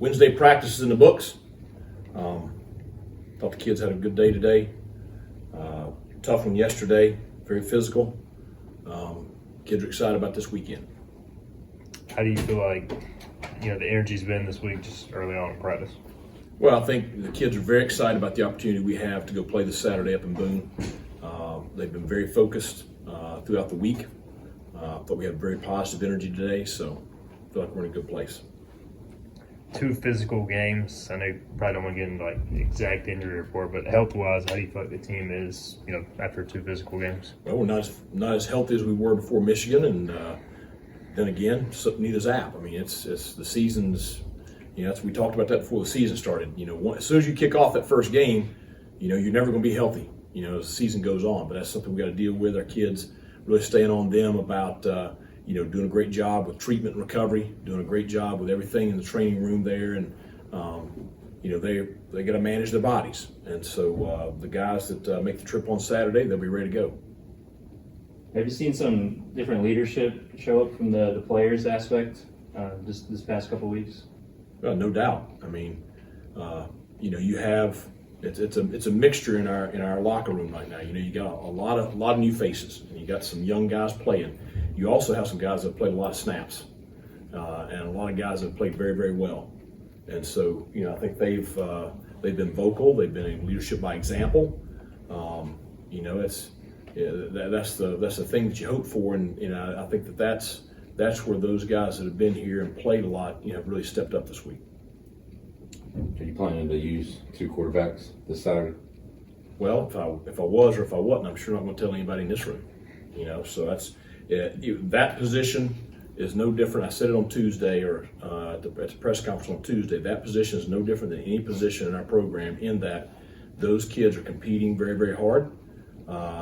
Wednesday practice is in the books. Thought the kids had a good day today. Tough one yesterday, very physical. Kids are excited about this weekend. How do you feel like, the energy's been this week just early on in practice? Well, I think the kids are very excited about the opportunity we have to go play this Saturday up in Boone. They've been very focused throughout the week. Thought we had very positive energy today, so I feel like we're in a good place. 2 physical games. I know you probably don't want to get into the exact injury report, but health-wise, how do you feel like the team is, after 2 physical games? Well, we're not as healthy as we were before Michigan, and then again, neither is App. I mean, it's the season's. We talked about that before the season started. As soon as you kick off that first game, you're never going to be healthy. As the season goes on, but that's something we got to deal with. Our kids really staying on them about. Doing a great job with treatment and recovery, doing a great job with everything in the training room there, and they got to manage their bodies. And so the guys that make the trip on Saturday, they'll be ready to go. Have you seen some different leadership show up from the players aspect this past couple of weeks? Well, no doubt. I mean, you have it's a mixture in our locker room right now. You got a lot of new faces, and you got some young guys playing. You also have some guys that have played a lot of snaps, and a lot of guys that have played very, very well. And so, I think they've been vocal. They've been in leadership by example. That's the thing that you hope for, and I think that's where those guys that have been here and played a lot, have really stepped up this week. Are you planning to use 2 quarterbacks this Saturday? Well, if I was or if I wasn't, I'm sure not going to tell anybody in this room. So that's. That position is no different. I said it on Tuesday or at the press conference on Tuesday. That position is no different than any position in our program in that those kids are competing very, very hard.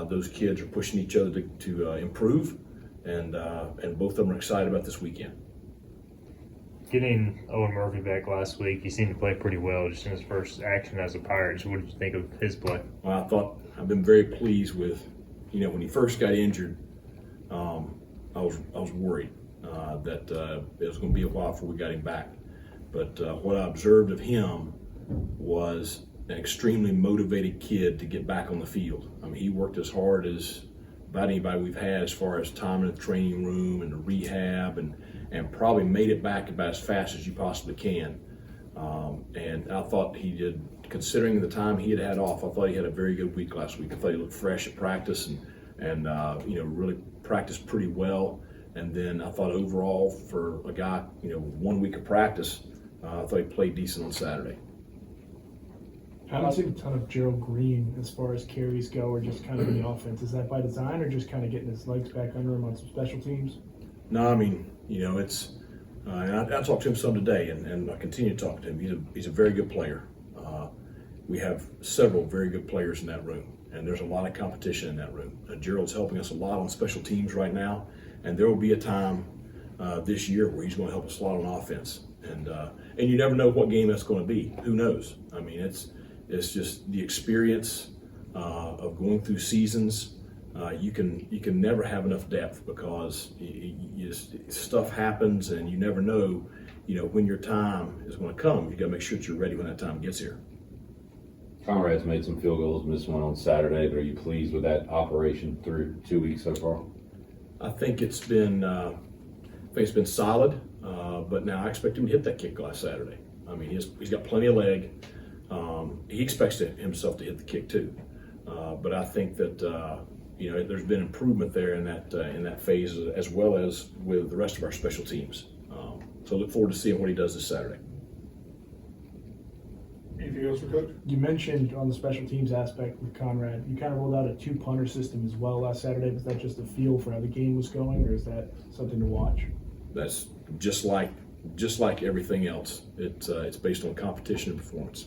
Those kids are pushing each other to improve, and both of them are excited about this weekend. Getting Owen Murphy back last week, he seemed to play pretty well just in his first action as a Pirate. So what did you think of his play? Well, I've been very pleased with, when he first got injured, I was worried that it was going to be a while before we got him back. But what I observed of him was an extremely motivated kid to get back on the field. I mean, he worked as hard as about anybody we've had as far as time in the training room and the rehab, and probably made it back about as fast as you possibly can. And I thought he did, considering the time he had off, I thought he had a very good week last week. I thought he looked fresh at practice and really practiced pretty well. And then I thought overall for a guy, 1 week of practice, I thought he played decent on Saturday. I don't see a ton of Gerald Green as far as carries go, or just kind of in the offense. Is that by design, or just kind of getting his legs back under him on some special teams? No, I mean, it's. And I talked to him some today, and I continue to talk to him. He's a very good player. We have several very good players in that room, and there's a lot of competition in that room. Gerald's helping us a lot on special teams right now, and there will be a time this year where he's going to help us a lot on offense. And you never know what game that's going to be. Who knows? I mean, it's just the experience of going through seasons. You can never have enough depth because stuff happens, and you never know, when your time is going to come. You got to make sure that you're ready when that time gets here. Conrad's made some field goals, missed one on Saturday, but are you pleased with that operation through 2 weeks so far? I think it's been solid, but now I expect him to hit that kick last Saturday. I mean, he's got plenty of leg. He expects himself to hit the kick too, but I think that there's been improvement there in that phase, as well as with the rest of our special teams. So look forward to seeing what he does this Saturday. Anything else for Coach? You mentioned on the special teams aspect with Conrad, you kind of rolled out a 2-punter system as well last Saturday. Was that just a feel for how the game was going, or is that something to watch? That's just like everything else. It's based on competition and performance.